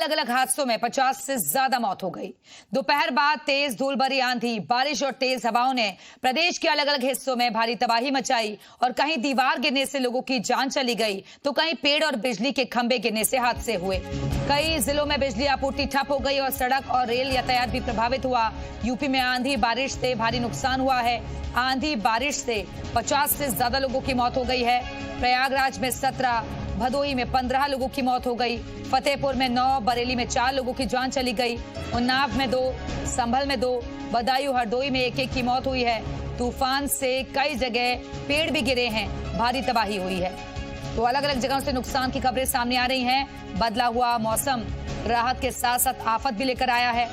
अलग अलग हादसों में 50 से ज्यादा मौत हो गई। दोपहर बाद तेज धूल भरी आंधी, बारिश और तेज हवाओं ने प्रदेश के अलग अलग हिस्सों में भारी तबाही मचाई और कहीं दीवार गिरने से लोगों की जान चली गई तो कहीं पेड़ और बिजली के खंभे गिरने से हादसे हुए। कई जिलों में बिजली आपूर्ति ठप हो गई और सड़क और रेल यातायात भी प्रभावित हुआ। यूपी में आंधी बारिश से भारी नुकसान हुआ है। आंधी बारिश से 50 से ज्यादा लोगों की मौत हो गई है। प्रयागराज में 17, भदोही में 15 लोगों की मौत हो गई, फतेहपुर में 9, बरेली में 4 लोगों की जान चली गई, उन्नाव में 2, संभल में 2, बदायूं हरदोई में 1-1 की मौत हुई है। तूफान से कई जगह पेड़ भी गिरे हैं, भारी तबाही हुई है। तो अलग अलग जगहों से नुकसान की खबरें सामने आ रही हैं। बदला हुआ मौसम राहत के साथ साथ आफत भी लेकर आया है।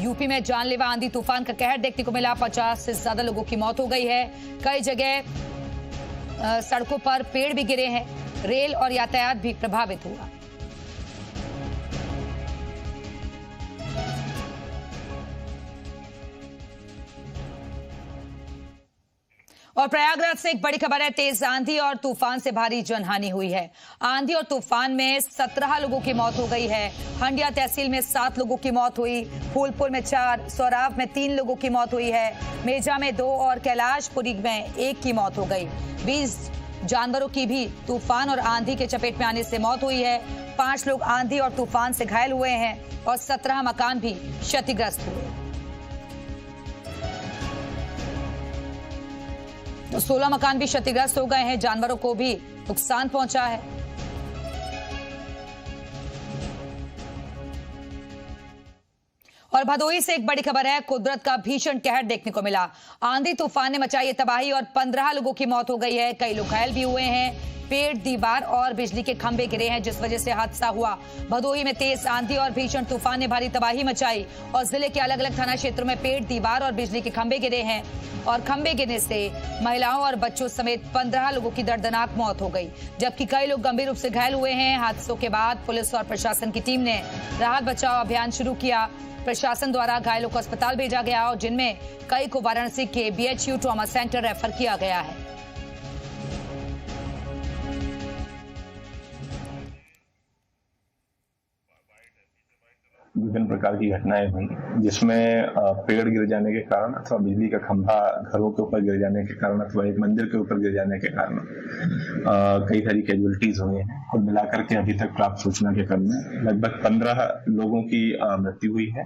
यूपी में जानलेवा आंधी तूफान का कहर देखने को मिला। 50 से ज्यादा लोगों की मौत हो गई है। कई जगह सड़कों पर पेड़ भी गिरे हैं, रेल और यातायात भी प्रभावित हुआ। और प्रयागराज से एक बड़ी खबर है। तेज आंधी और तूफान से भारी जनहानि हुई है। आंधी और तूफान में 17 लोगों की मौत हो गई है। हंडिया तहसील में 7 लोगों की मौत हुई, फूलपुर में 4, सौराव में 3 लोगों की मौत हुई है, मेजा में 2 और कैलाशपुरी में 1 की मौत हो गई। 20 जानवरों की भी तूफान और आंधी के चपेट में आने से मौत हुई है। 5 लोग आंधी और तूफान से घायल हुए हैं और 17 मकान भी क्षतिग्रस्त हुए। तो 16 मकान भी क्षतिग्रस्त हो गए हैं। जानवरों को भी नुकसान पहुंचा है। और भदोही से एक बड़ी खबर है। कुदरत का भीषण कहर देखने को मिला। आंधी तूफान ने मचाई तबाही और 15 लोगों की मौत हो गई है। कई लोग घायल भी हुए हैं। पेड़, दीवार और बिजली के खंभे गिरे हैं, जिस वजह से हादसा हुआ। भदोही में तेज आंधी और भीषण तूफान ने भारी तबाही मचाई और जिले के अलग अलग थाना क्षेत्रों में पेड़, दीवार और बिजली के खंभे गिरे हैं और खंभे गिरने से महिलाओं और बच्चों समेत 15 लोगों की दर्दनाक मौत हो गई, जबकि कई लोग गंभीर रूप से घायल हुए हैं। हादसों के बाद पुलिस और प्रशासन की टीम ने राहत बचाव अभियान शुरू किया। प्रशासन द्वारा घायलों को अस्पताल भेजा गया और जिनमें कई को वाराणसी के BHU ट्रॉमा सेंटर रेफर किया गया है। विभिन्न प्रकार की घटनाएं हुई जिसमें पेड़ गिर जाने के कारण अथवा बिजली का खंभा घरों के ऊपर गिर जाने के कारण अथवा एक मंदिर के ऊपर गिर जाने के कारण कई सारी कैजुअलिटीज हुई हैं। कुल मिलाकर के अभी तक प्राप्त सूचना के क्रम में लगभग 15 लोगों की मृत्यु हुई है।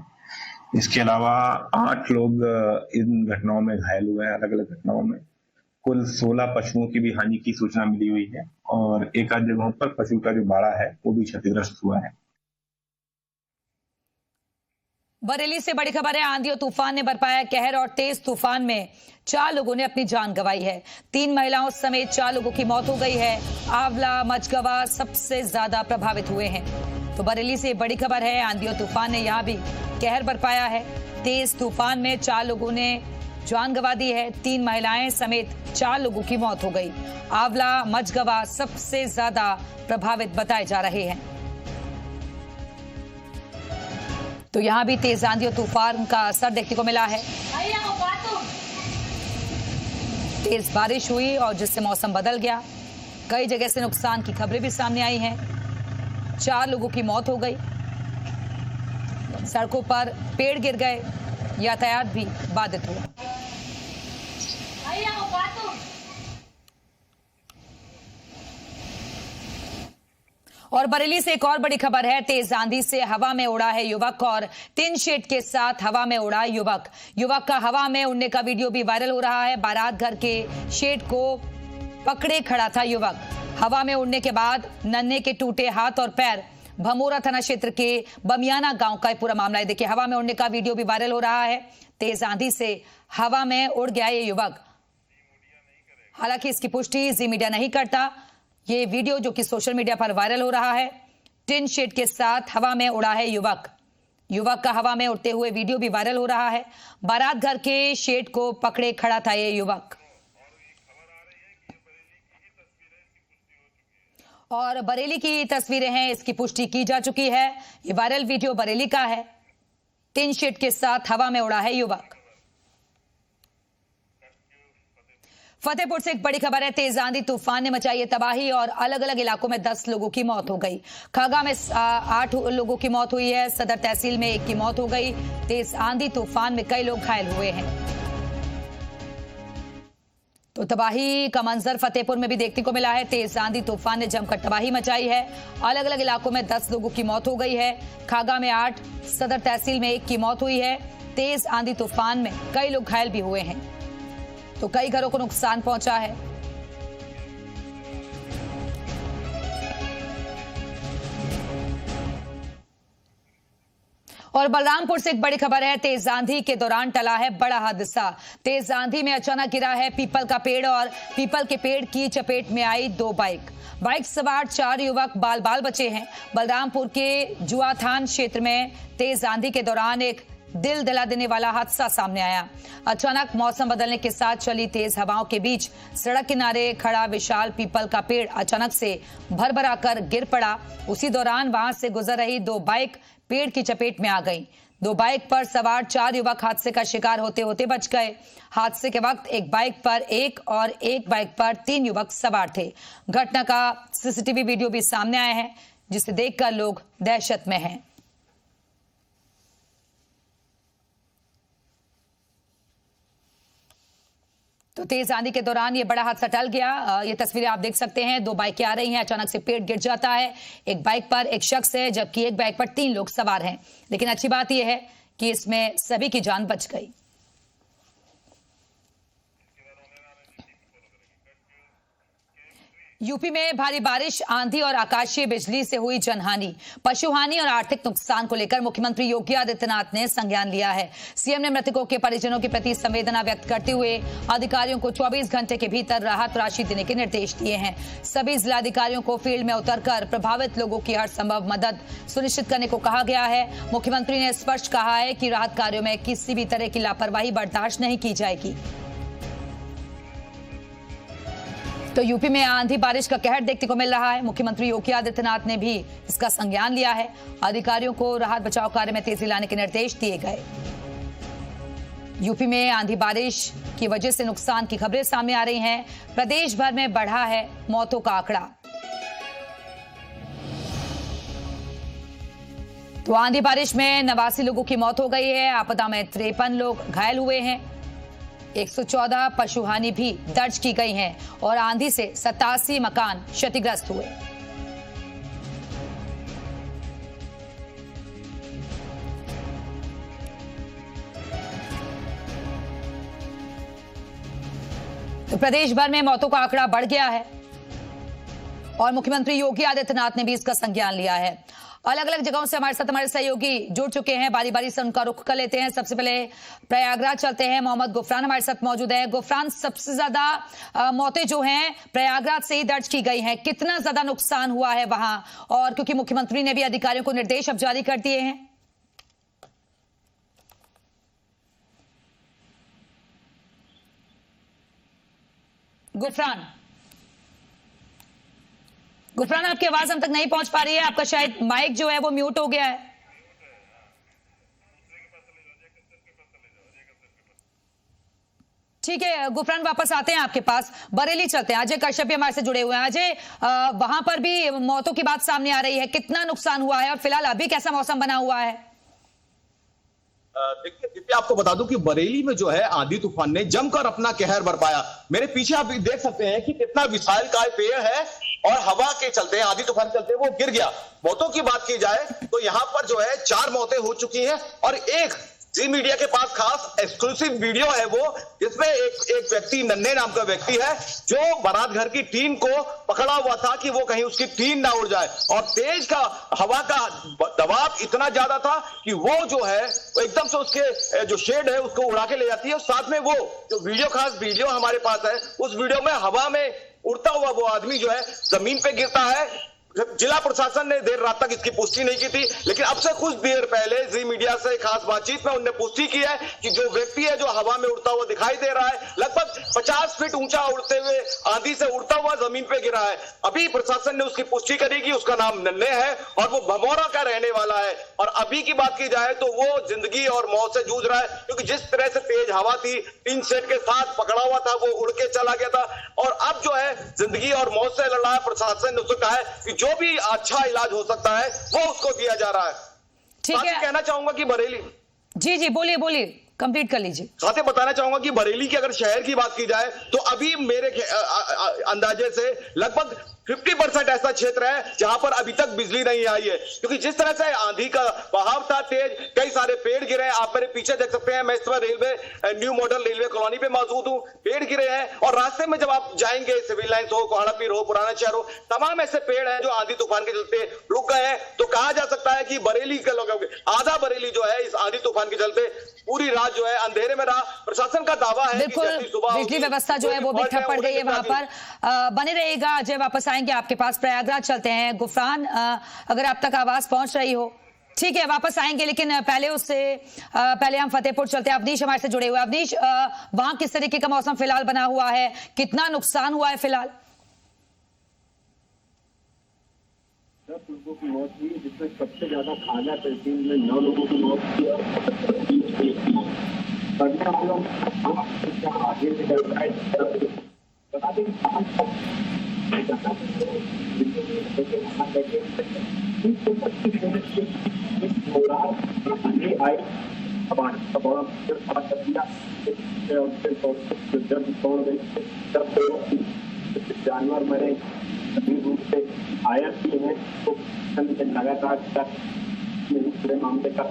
इसके अलावा 8 लोग इन घटनाओं में घायल हुए हैं। अलग अलग घटनाओं में कुल 16 पशुओं की भी हानि की सूचना मिली हुई है और एक आध जगहों पर पशु का जो बाड़ा है वो भी क्षतिग्रस्त हुआ है। बरेली से बड़ी खबर है। आंधी और तूफान ने बरपाया कहर और तेज तूफान में 4 लोगों ने अपनी जान गंवाई है। 3 महिलाओं समेत 4 लोगों की मौत हो गई है। आंवला, मझगवा सबसे ज्यादा प्रभावित हुए हैं। तो बरेली से बड़ी खबर है। आंधी और तूफान ने यहां भी कहर बरपाया है। तेज तूफान में 4 लोगों ने जान गंवा दी है। 3 महिलाएं समेत 4 लोगों की मौत हो गई। आंवला, मझगवा सबसे ज्यादा प्रभावित बताए जा रहे हैं। तो यहां भी तेज आंधी और तूफान का असर देखने को मिला है। तेज बारिश हुई और जिससे मौसम बदल गया। कई जगह से नुकसान की खबरें भी सामने आई हैं। 4 लोगों की मौत हो गई। सड़कों पर पेड़ गिर गए, यातायात भी बाधित हुआ। और बरेली से एक और बड़ी खबर है। तेज आंधी से हवा में उड़ा है युवक और टिन शेड के साथ हवा में उड़ा युवक। युवक का हवा में उड़ने का वीडियो भी वायरल हो रहा है। बारात घर के शेड को पकड़े खड़ा था युवक। हवा में उड़ने के बाद नन्हे के टूटे हाथ और पैर। भमोरा थाना क्षेत्र के बमियाना गांव का पूरा मामला है। देखिए, हवा में उड़ने का वीडियो भी वायरल हो रहा है। तेज आंधी से हवा में उड़ गया ये युवक। हालांकि इसकी पुष्टि जी मीडिया नहीं करता। ये वीडियो जो कि सोशल मीडिया पर वायरल हो रहा है, टिन शेड के साथ हवा में उड़ा है युवक। युवक का हवा में उड़ते हुए वीडियो भी वायरल हो रहा है। बारात घर के शेड को पकड़े खड़ा था ये युवक। और बरेली की तस्वीरें हैं, इसकी पुष्टि की जा चुकी है। ये वायरल वीडियो बरेली का है। टिन शेड के साथ हवा में उड़ा है युवक। फतेहपुर से एक बड़ी खबर है। तेज आंधी तूफान ने मचाई है तबाही और अलग अलग इलाकों में 10 लोगों की मौत हो गई। खगा में 8 लोगों की मौत हुई है। सदर तहसील में 1 की मौत हो गई। तेज आंधी तूफान में कई लोग घायल हुए हैं। तो तबाही का मंजर फतेहपुर में भी देखने को मिला है। तेज आंधी तूफान ने जमकर तबाही मचाई है। अलग अलग इलाकों में 10 लोगों की मौत हो गई है। खागा में 8, सदर तहसील में 1 की मौत हुई है। तेज आंधी तूफान में कई लोग घायल भी हुए हैं। तो कई घरों को नुकसान पहुंचा है। और बलरामपुर से एक बड़ी खबर है। तेज आंधी के दौरान टला है बड़ा हादसा। तेज आंधी में अचानक गिरा है पीपल का पेड़ और पीपल के पेड़ की चपेट में आई 2 बाइक सवार 4 युवक बाल बाल बचे हैं। बलरामपुर के जुआथान क्षेत्र में तेज आंधी के दौरान एक दिल दिला देने वाला हादसा सामने आया। अचानक मौसम बदलने के साथ चली तेज हवाओं के बीच सड़क किनारे खड़ा विशाल पीपल का पेड़ अचानक से भरभरा कर गिर पड़ा। उसी दौरान वहां से गुजर रही 2 बाइक पेड़ की चपेट में आ गई। 2 बाइक पर सवार 4 युवक हादसे का शिकार होते होते बच गए। हादसे के वक्त एक बाइक पर 1 और एक बाइक पर 3 युवक सवार थे। घटना का सीसीटीवी वीडियो भी सामने आया है, जिसे देखकर लोग दहशत में हैं। तो तेज आंधी के दौरान ये बड़ा हादसा टल गया। ये तस्वीरें आप देख सकते हैं। 2 बाइकें आ रही हैं, अचानक से पेड़ गिर जाता है। एक बाइक पर एक शख्स है, जबकि एक बाइक पर 3 लोग सवार हैं। लेकिन अच्छी बात यह है कि इसमें सभी की जान बच गई। यूपी में भारी बारिश, आंधी और आकाशीय बिजली से हुई जनहानि, पशुहानि और आर्थिक नुकसान को लेकर मुख्यमंत्री योगी आदित्यनाथ ने संज्ञान लिया है। सीएम ने मृतकों के परिजनों के प्रति संवेदना व्यक्त करते हुए अधिकारियों को 24 घंटे के भीतर राहत राशि देने के निर्देश दिए हैं। सभी जिलाधिकारियों को फील्ड में उतरकर प्रभावित लोगों की हर संभव मदद सुनिश्चित करने को कहा गया है। मुख्यमंत्री ने स्पष्ट कहा है कि राहत कार्यों में किसी भी तरह की लापरवाही बर्दाश्त नहीं की जाएगी। तो यूपी में आंधी बारिश का कहर देखने को मिल रहा है। मुख्यमंत्री योगी आदित्यनाथ ने भी इसका संज्ञान लिया है। अधिकारियों को राहत बचाव कार्य में तेजी लाने के निर्देश दिए गए। यूपी में आंधी बारिश की वजह से नुकसान की खबरें सामने आ रही हैं। प्रदेश भर में बढ़ा है मौतों का आंकड़ा। तो आंधी बारिश में 89 लोगों की मौत हो गई है। आपदा में 53 लोग घायल हुए हैं। 114 पशुहानि भी दर्ज की गई हैं और आंधी से 87 मकान क्षतिग्रस्त हुए। तो प्रदेश भर में मौतों का आंकड़ा बढ़ गया है और मुख्यमंत्री योगी आदित्यनाथ ने भी इसका संज्ञान लिया है। अलग अलग जगहों से हमारे साथ हमारे सहयोगी जुड़ चुके हैं। बारी बारी से उनका रुख कर लेते हैं। सबसे पहले प्रयागराज चलते हैं। मोहम्मद गुफरान हमारे साथ मौजूद है। गुफरान, सबसे ज्यादा मौतें जो हैं प्रयागराज से ही दर्ज की गई हैं। कितना ज्यादा नुकसान हुआ है वहां, और क्योंकि मुख्यमंत्री ने भी अधिकारियों को निर्देश अब जारी कर दिए हैं। गुफरान, आपकी आवाज हम तक नहीं पहुंच पा रही है। आपका शायद माइक जो है वो म्यूट हो गया है। ठीक है गुफरान, वापस आते हैं आपके पास। बरेली चलते हैं। अजय कश्यप भी हमारे से जुड़े हुए हैं। अजय, वहां पर भी मौतों की बात सामने आ रही है। कितना नुकसान हुआ है और फिलहाल अभी कैसा मौसम बना हुआ है? देखिए दिव्या, आपको बता दूं कि बरेली में जो है आंधी तूफान ने जमकर अपना कहर बरपाया। मेरे पीछे आप देख सकते हैं कि कितना विशालकाय पेड़ है और हवा के चलते, आंधी तूफान चलते वो गिर गया। मौतों की बात की जाए तो यहाँ पर जो है 4 मौतें हो चुकी हैं और एक जी मीडिया के पास खास एक्सक्लूसिव वीडियो है वो, जिसमें एक व्यक्ति, नन्हे नाम का व्यक्ति है, जो बारात घर की टीन को पकड़ा हुआ था कि वो कहीं उसकी टीन ना उड़ जाए, और तेज का हवा का दबाव इतना ज्यादा था कि वो जो है एकदम से उसके जो शेड है उसको उड़ा के ले जाती है। और साथ में वो जो वीडियो, खास वीडियो हमारे पास है, उस वीडियो में हवा में उड़ता हुआ वो आदमी जो है जमीन पे गिरता है। जिला प्रशासन ने देर रात तक इसकी पुष्टि नहीं की थी, लेकिन अब से कुछ देर पहले जी मीडिया से खास बातचीत में उन्होंने पुष्टि की है कि जो व्यक्ति है जो हवा में उड़ता हुआ दिखाई दे रहा है, लगभग 50 फीट ऊंचा उड़ते हुए आंधी से उड़ता हुआ जमीन पे गिरा है। अभी प्रशासन ने उसकी पुष्टि करी कि उसका नाम नन्हे है और वो भमौरा का रहने वाला है। और अभी की बात की जाए तो वो जिंदगी और मौत से जूझ रहा है, क्योंकि जिस तरह से तेज हवा थी, टीन शेड के साथ पकड़ा हुआ था, वो उड़ के चला गया था और अब जो है जिंदगी और मौत से लड़ रहा है। प्रशासन ने उसको कहा है कि जो भी अच्छा इलाज हो सकता है वो उसको दिया जा रहा है। ठीक है, कहना चाहूंगा कि बरेली, जी बोलिए कंप्लीट कर लीजिए। साथ ही बताना चाहूंगा कि बरेली की अगर शहर की बात की जाए तो अभी मेरे अंदाजे से लगभग 50% ऐसा क्षेत्र है जहां पर अभी तक बिजली नहीं आई है, क्योंकि जिस तरह से आंधी का बहाव था तेज, कई सारे पेड़ गिरे हैं। आप मेरे पीछे देख सकते हैं, मैं इस समय railway new model railway colony पे मौजूद हूं। पेड़ गिरे हैं और रास्ते में जब आप जाएंगे, सिविल लाइन्स हो, कोहाड़ापीर हो, पुराना शहर हो, तमाम ऐसे पेड़ हैं जो आंधी तूफान के चलते रुक गए हैं। तो कहा जा सकता है कि बरेली के लोग, आधा बरेली जो है इस आंधी तूफान के चलते पूरी रात जो है अंधेरे में रहा। प्रशासन का दावा है बिल्कुल, बिजली व्यवस्था जो है वो भी ठप पड़ गई है वहां पर। बने रहिएगा अजय, वापस आएंगे आपके पास। प्रयागराज चलते हैं। गुफरान, अगर आप तक आवाज पहुंच रही हो, ठीक है, वापस आएंगे, लेकिन पहले हम फतेहपुर चलते हैं। अवनीश हमारे से जुड़े हुए। अवनीश, वहां किस तरीके का मौसम फिलहाल बना हुआ है, कितना नुकसान हुआ है फिलहाल? 10 लोगों की मौत हुई, जिसमें सबसे ज्यादा खाजा तहसील में 9 लोगों की मौत हुई और आगे से बता दें जानवर मरे रूप से आया भी है, तो लगातार मामले का।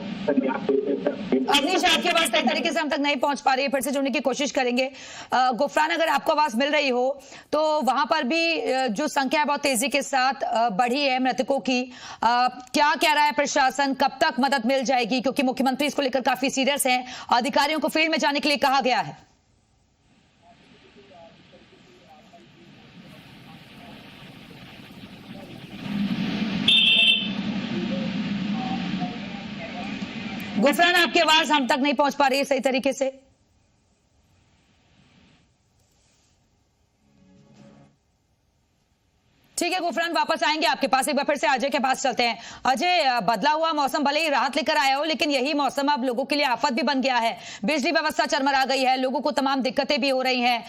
अवनीश, आपकी आवाज सही तरीके से हम तक नहीं पहुंच पा रही है, फिर से जुड़ने की कोशिश करेंगे। गुफरान, अगर आपको आवाज मिल रही हो तो वहां पर भी जो संख्या है बहुत तेजी के साथ बढ़ी है मृतकों की। क्या कह रहा है प्रशासन, कब तक मदद मिल जाएगी? क्योंकि मुख्यमंत्री इसको लेकर काफी सीरियस हैं, अधिकारियों को फील्ड में जाने के लिए कहा गया है। गुफरान, आपकी आवाज हम तक नहीं पहुंच पा रही है सही तरीके से। ठीक है गुफरान, वापस आएंगे आपके पास। एक बार फिर से अजय के पास चलते हैं। अजय, बदला हुआ मौसम भले ही राहत लेकर आया हो, लेकिन यही मौसम अब लोगों के लिए आफत भी बन गया है। बिजली व्यवस्था चरमरा गई है, लोगों को तमाम दिक्कतें भी हो रही हैं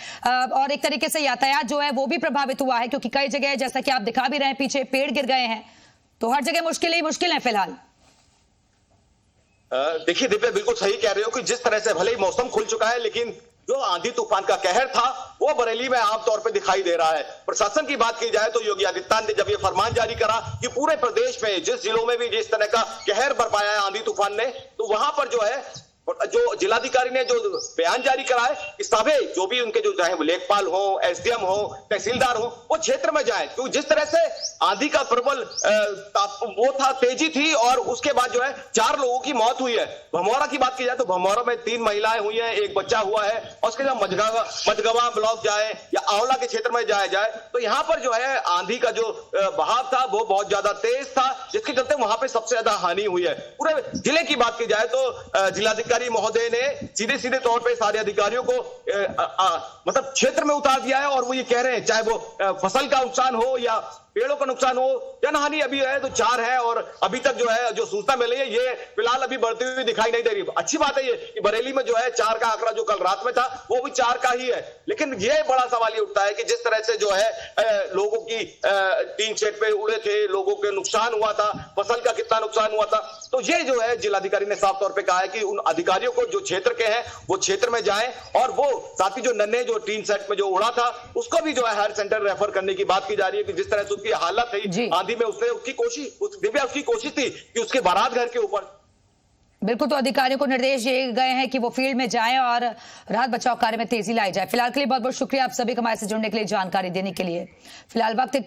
और एक तरीके से यातायात जो है वो भी प्रभावित हुआ है, क्योंकि कई जगह जैसा कि आप दिखा भी रहे हैं पीछे पेड़ गिर गए हैं, तो हर जगह मुश्किल ही मुश्किल है फिलहाल। देखिए दिव्या, बिल्कुल सही कह रहे हो कि जिस तरह से भले ही मौसम खुल चुका है, लेकिन जो आंधी तूफान का कहर था वो बरेली में आमतौर पर दिखाई दे रहा है। प्रशासन की बात की जाए तो योगी आदित्यनाथ ने जब ये फरमान जारी करा कि पूरे प्रदेश में जिस जिलों में भी जिस तरह का कहर बरपाया है आंधी तूफान ने, तो वहां पर जो है जो जिलाधिकारी ने जो बयान जारी करा है कि सभी जो भी उनके जो चाहे लेखपाल हो, एसडीएम हो, तहसीलदार हो, वो क्षेत्र में जाए, क्योंकि जिस तरह से आंधी का प्रबल वो था, तेजी थी और उसके बाद जो है 4 लोगों की मौत हुई है। भमौरा की बात की जाए तो भमौरा में 3 महिलाएं हुई हैं, 1 बच्चा हुआ है। और उसके बाद मझगवा ब्लॉक जाए या आंवला के क्षेत्र में जाए तो यहाँ पर जो है आंधी का जो बहाव था वो बहुत ज्यादा तेज था, जिसके चलते वहां पर सबसे ज्यादा हानि हुई है। पूरे जिले की बात की जाए तो जिलाधिकारी महोदय ने सीधे तौर पे सारे अधिकारियों को मतलब क्षेत्र में उतार दिया है और वो ये कह रहे हैं, चाहे वो फसल का नुकसान हो या पेड़ों का नुकसान हो, जनहानि अभी है तो 4 है और अभी तक जो है जो सूचना मिली है ये फिलहाल अभी बढ़ती हुई दिखाई नहीं दे रही। अच्छी बात है ये कि बरेली में जो है 4 का आंकड़ा जो कल रात में था वो भी 4 का ही है, लेकिन ये बड़ा सवाल ये उठता है कि जिस तरह से जो है लोगों की टीन शेड पे उड़े थे, लोगों के नुकसान हुआ था, फसल का कितना नुकसान हुआ था, तो ये जो है जिलाधिकारी ने साफ तौर पर कहा है कि उन अधिकारियों को जो क्षेत्र के हैं वो क्षेत्र में जाएं और वो साथ ही जो नन्हे जो टीन सेट में जो उड़ा था उसको भी जो है हायर सेंटर रेफर करने की बात की जा रही है कि जिस तरह से उसकी हालत है आंधी में, उसकी कोशिश थी कि उसके बारात घर के ऊपर। बिल्कुल, तो अधिकारियों को निर्देश दिए गए हैं कि वो फील्ड में जाएं और राहत बचाव कार्य में तेजी लाई जाए। फिलहाल के लिए बहुत बहुत शुक्रिया आप सभी को हमारे से जुड़ने के लिए, जानकारी देने के लिए। फिलहाल वक्त एक